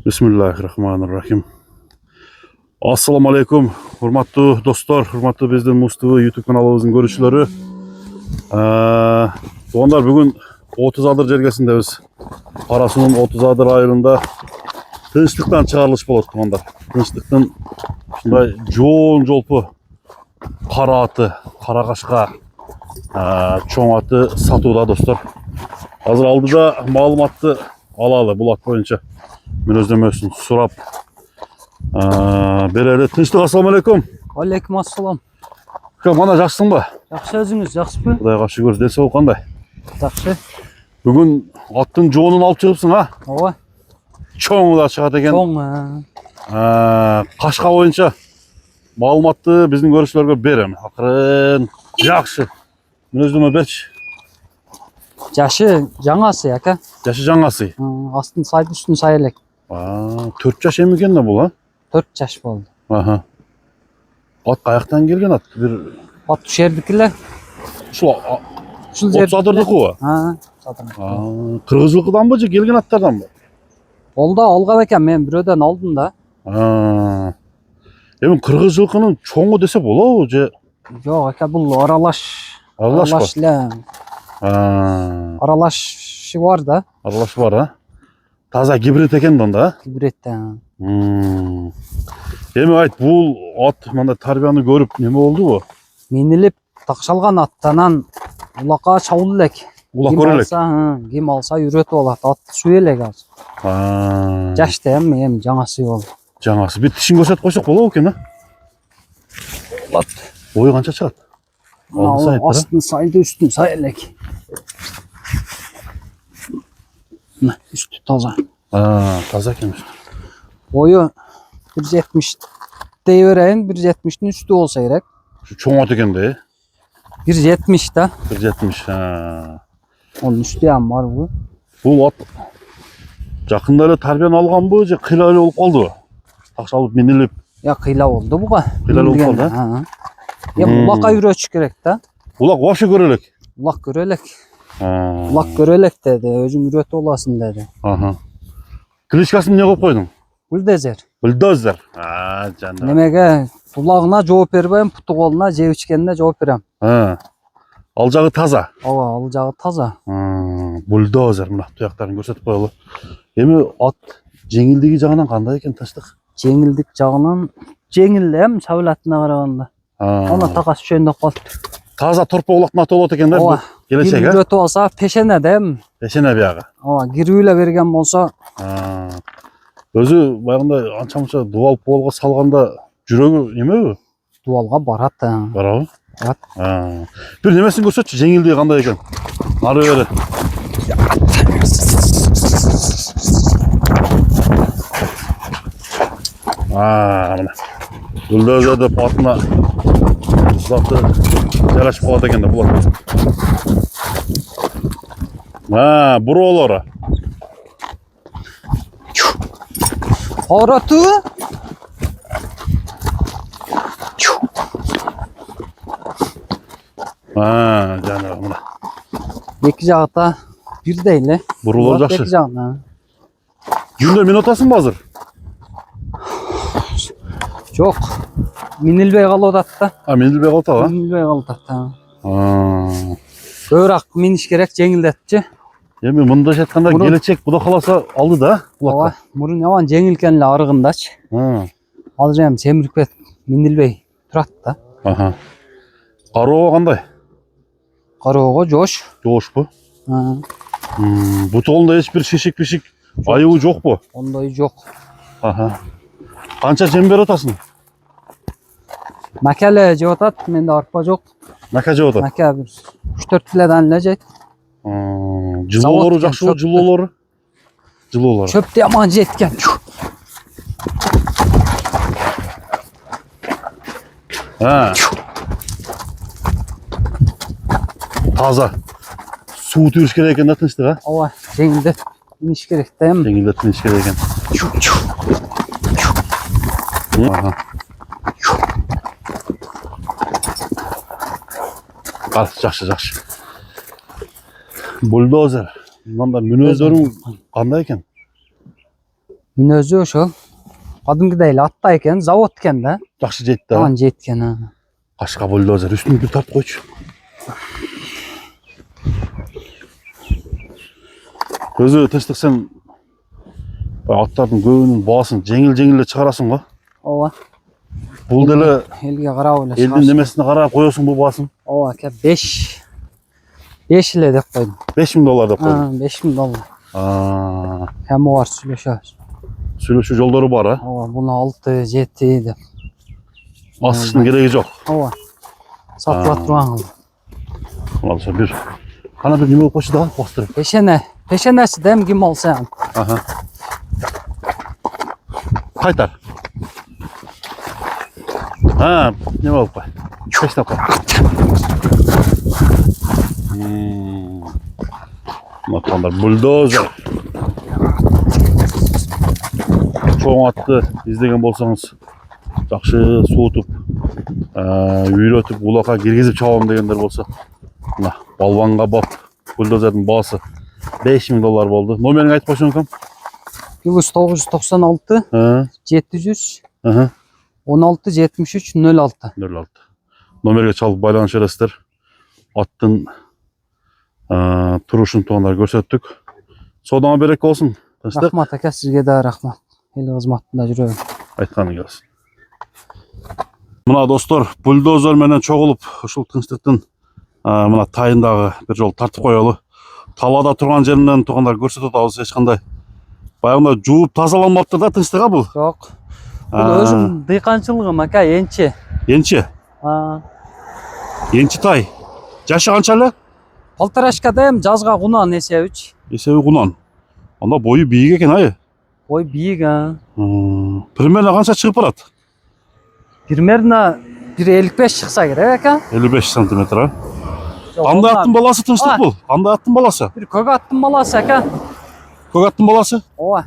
Bismillahirrahmanirrahim. Assalamu alaikum. Hurmatlı dostlar, hurmatlı bizden Mustafa YouTube kanalımızın görüşçüleri. Onlar bugün 30 adır jergesindeyiz. Karasu'nun 30 adır ayırında tınçlıktan çıkarılış bolup onlar. Tınçlıktan şunday joğun jolpu kara atı, kara kaşka, çoğun atı satуда dostlar. Hazır aldıda malumatты alalı bulat boyunca. Münözlemösün, surap. Bereli tinçlik, assalamu alaikum. Aleyküm assalam. Mana жақсың ба? Жақсы өзіңіз, жақсы ба? Құдайға шүкір, денсаулық қандай? Жақсы. Бүгін аттың жоғын алып шығыпсың, а? Ооба. Чоң да шығады екен. Чоң. Қашқа бойынша маалыматты біздің көрушілерге берем. Ақырын, жақсы. Мünözлеме берші. Жашы жаңасы, яка? Жашы жаңасы. Астын сайды, үстін сай элек. 4 жаш екен де бұл, а? 4 жаш болды. Аха. Ат қаяқтан келген ат? Ат түшердікілер. Ушул 30 адырдыкы ба? Садырдыкы. Кыргызылыкыдан ба же келген аттардан ба? Ол да алған екен, мен біреуден алдым да. Эми кыргыз жылкынын чоңу десе болобу же? Жок, ака, бул аралаш. Аралаш ба? Аралашы бар да. Аралаш бар, а? Таза гибрид экен да? Гибридтен. Эми айт, бул ат мындай тарбияны көрүп неме болдубу? Менилип такшалган аттанан улакка чабыл элек. Улак көрө элек. Ким алса үйрөтүп алат, атты сүйө элек азыр. Жашта эми жаңасы болду. Жаңасы. Бир тишин көрсөтүп койсок болобу экен, а? Болот. Бою канча чыгат? Астын сайды, үстүн сай элек. Üstü taza. Taza eкен. Boyu 1.70 deyivereyin, 1.70'in üstü olsa gerek. Şu çoğun at eкен de. 1.70 da. 1.70. Onun üstü yan var bu. Bu at жақында эле тарбияны алганбы же кыйла эле болуп калдыбы? Такшалып минилип. Ya kıyla oldu bu. Kıyla oldu da. Ya ulakka yürüyüş gerek da. Ulak başı görelek. Ulak görelek. Ulak görelek dedi. Özün yürüyüş olasın dedi. Klişkasını ne koyup koydun? Buldozer. Buldozer. Canım. Nemege kulağına cevap vermeyim, putu koluna cev içkenine cevap verem. Alacağı taza. Ava, alacağı taza. Buldozer mına tuyaklarını gösterip koyalı. Emi at жеңилдиги жагынан кандай экен таштык? Жеңилдик жагынан жеңил эм сабылатына караганда. Ана такас түшөндө калды. Таза торпо улактын аты болот экен да. Келечек, а? Жүрөтүп алса пешене дем. Пешене биягы. Кирүүлө берген болсо. Өзү баягындай анча-мунча дуал полго салганда жүрөгү немеби? Дуалга барат. Барабы? Барат. Бир немесин көрсөтчү, жеңилдиги кандай экен? Ары бери. Мына. Buldozer деп атына заты жарашып калат экен да булар. Буролору. Арату. Жанагы мына. Эки жагыта бирдей эле. Бурулор жакшы. Эки жагына. Күндө мен атасың ба азыр? Жок. Минилбей калып атат да. Минилбей калып атат, а? Минилбей калып атат. Көбүрөөк миниш керек, жеңилдетчи. Эми мындайча айтканда келечек Кудай кааласа алды да булакка. Мурун яман жеңил экен эле арыгындачы. Азыр эми семирипет минилбей турат да. Кароо кандай? Кароого жош. Жошпу? Бутолунда эч бир шишик-бишик айыбы жокпу? Ондой жок. Канча жем берип атасың? Макеле жеп атат, менде арпа жок. Мака жеп атат? Мака бир 3-4 килодан эле жейт. Жылоолору жакшыбы, жылоолору? Жылоолору. Чөптү яман жеткен. Таза. Суу түрүш керек экен да тынчтык, а? Ооба, жеңилдет миниш керек да эми. Жеңилдет миниш керек экен. Жакшы. Buldozer. Mında münözörün kандай eкен? Minözü ошол кадимгидей эле атта экен, завод экен да. Жақсы жетті. Анан жеткен ha. Қашқа бульдозер. Үстүн bir тартып қойшы. Өзі тыныштық сен аттардың көбінің басын жеңіл шығарасың ғой. Ооба. Бұл деле Элге карап эле елдің немесіне қарап қоясың бұл басын. Ооба, ке 5 эле деп койдум. $5000 деп қойдың. $5000. Кем бар сүйлөшөбүз. Сөйлеуші жолдары бар, а? Ооба, буну 6-7 деп. Асыштың керегі жоқ. Ооба. Сатыла турган. Алса bir. Қана bir неме болып қойшы да, бастырып. Пешенеси дем ким алса. Аха. Қайтар. Неме болып қой. Пештеп қой. Мына бульдозер. Çoğun atты izlеген болсаңыз, жақсы суытып, үйретіп, улақа киргизип чабам дегендер болса, мына балванға бап бульдозердің басы $5000 болды. Номерін айтып қойшы мүмкін? +996 700 16 73 06. 06. Номерге çalып байланыш бересіздер. Аттың тұрышын туғандар көрсеттік. Содаңа берек болсын. Рахмат ака, сізге де рахмат. Ел қызматында жүрөбүз. Айтқаны келсін. Мына достар, бульдозер менен чогулуп, ушул тынчтыктын мына тайындағы бір жол тартып коелу. Талада турган жеринен тугандар көрсөтүп атабыз, эч кандай. Баягында жууп тазаланмаптыр да тынчтыга бул. Жок. Бул өзүм дыйканчылыгым ака, энчи. Энчи? Энчи тай. Жашы канча эле? Полторашкадайм, жазга кунан эсебичи. Эсеби кунан. Анда бою бийик экен ай. Бой бийик, Примерно канча чыгып барат? Примерно 1,55 чыкса керек ака. 55 сантиметр, а? Кандай аттын баласы тынчтык бул? Кандай аттын баласы? Бир көк аттын баласы ака. Көк аттын баласы? Ооба.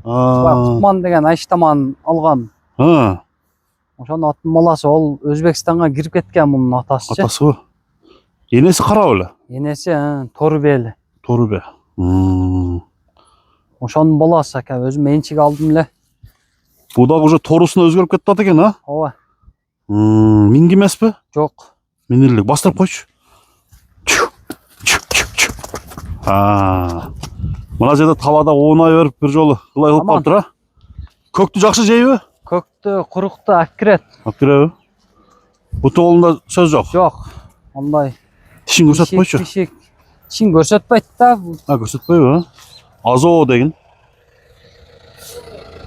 Кутман деген Айштаман алган. Ошонун аттын баласы, ол Өзбекстанга кирип кеткен мунун атасычы. Атасы. Энеси кара беле? Энеси Торубе. Торубе. Ошонун баласы ака, өзүм менчик алдым эле. Бу да уже торусуна өзгөрүп кетти ат экен, а? Ооба. Минги эмеспи? Жок. Минирлик бастырып койчу. Мына жерде талада оонай берип бир жолу кылай кылып калыптыр, а? Көктү жакшы жейби? Көктү, курукту аккирет. Аккиреби? Буту колунда сөз жок. Жок. Андай. Тишин көрсөтүп койчу. Тишин көрсөтпөйт да. Көрсөтпөйбү, а? Азоо деген.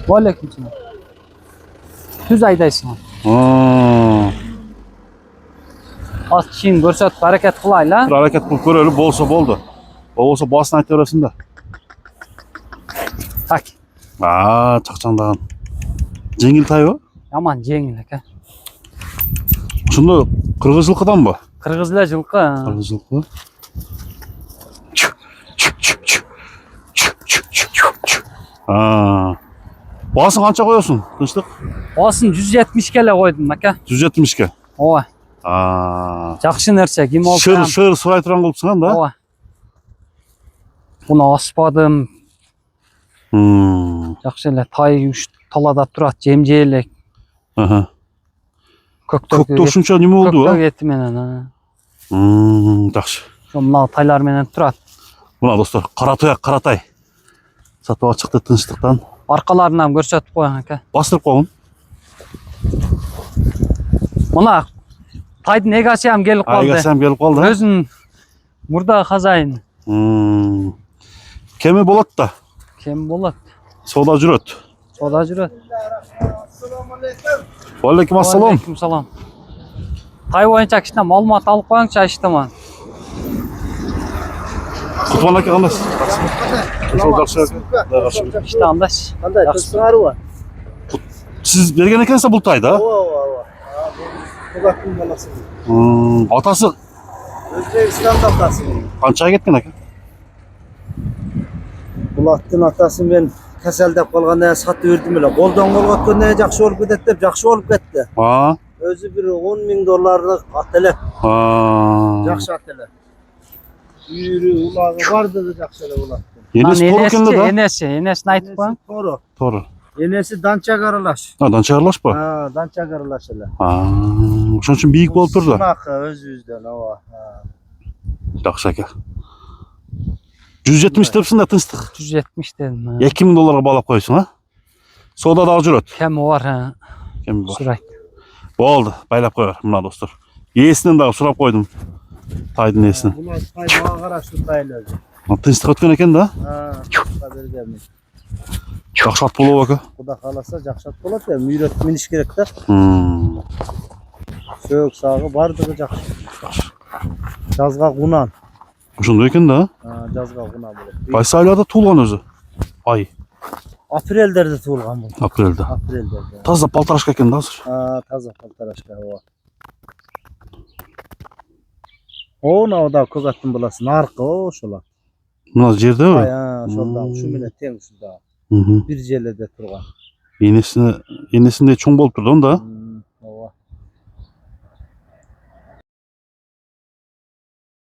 Алейкум салам. Түз айдайсың. Аз тишин көрсөтүп аракет кылайлы. Бир аракет кылып көрөлү, болсо болду. Болсо басын айта бересиң да. Так. Чакчаңдаган. Жеңил тайбы? Яман жеңил ака. Ошондо кыргыз жылкыданбы? Кыргыз эле жылкы. Кыргыз жылкы. Басын канча коесуң? Тынчтык? Басын 170 эле койдум ака. 170ке. Ооба. Жакшы нерсе, ким алса. Шыр сурай турган кылыпсың да? Ооба. Буну аспадым. Жакшы эле тай талада турат, жем жей элек. Көктө ушунча неме болду, а? Көктө кети менен. Жакшы. Мына тайлар менен турат. Мына достор, каратай. Сатып чыкты тынчтыктан. Аркаларынан көрсөтүп коюң ака. Бастырып койгун. Мына тайдын эгасы ham келип калды. Эгасы ham келип калды. Өзүнүн мурда хазайыны. Кеми болот да. Кем болот. Соода жүрөт. Ассаламу алейкум. Алейкум ассалам. Алейкум салам. Тай боюнча кичине маалымат алып коюңчу, Айштаман. Кутман ака кандайсыз? Жакшы. İşte andaş. Кандай тынчсыңарбы? Сиз берген экенсиз бул тайды, а? Ооба. Көктүн баласы. Атасы Өзбекстанда атасы. канчага кеткен ака? Бул аттын атасы мен кеселдеп калгандан сатып бердим эле. Колдон колго өткөндөн жакшы болуп кетет деп жакшы болуп кетти. Өзү бир $10,000 ат эле. Жакшы ат эле. Үйрү улагы барды да жакшы эле бул аттын. Enesi toru eкен de da. Enesini aytıp koyun. Toru. Toru. Enesi dança karalaş. Adan çağırlaş bu. Ha, dança karalaş ele. Ошон үчүн бийик болуп турду. Sınakı öz-özden ova. Ha. Жакшы ака. 170 депсиң да тынчтык. 170 dedim. Ha. 2000 долларга баалап коесуң, а? Соода дагы жүрөт. Kemi var ha. Кем бар? Surayt. Болду, байлап кой бер мына достор. Ээсинен дагы сурап койдум. Тайдын ээсинен. Bunlar tay bana karşı taylı özü. Тынчтык өткөн экен да. Ha. Haber gelmiş. Жакшы ат болобу ака? Kuda kalasa jakşat bolat ya. Müyret miniş gerek de. Söğük sağı bardığı jakşı. Жазга кунан. Ошондой экен да. Ha, жазга кунан болот. Кайсы айларда туулган өзү? Ай, Aprel'derde tuğulgan bu. апрелде. Aprel'derde. Таза палтарашка экен да азыр. Ha, taza paltaraşka ova. Ona o da köz attın bulasın. Arka o şola. Мына жердеби? Ay ha, şolda. Şu mine teң şurada. Bir jelede turgan. Энесине чоң болуп турду да.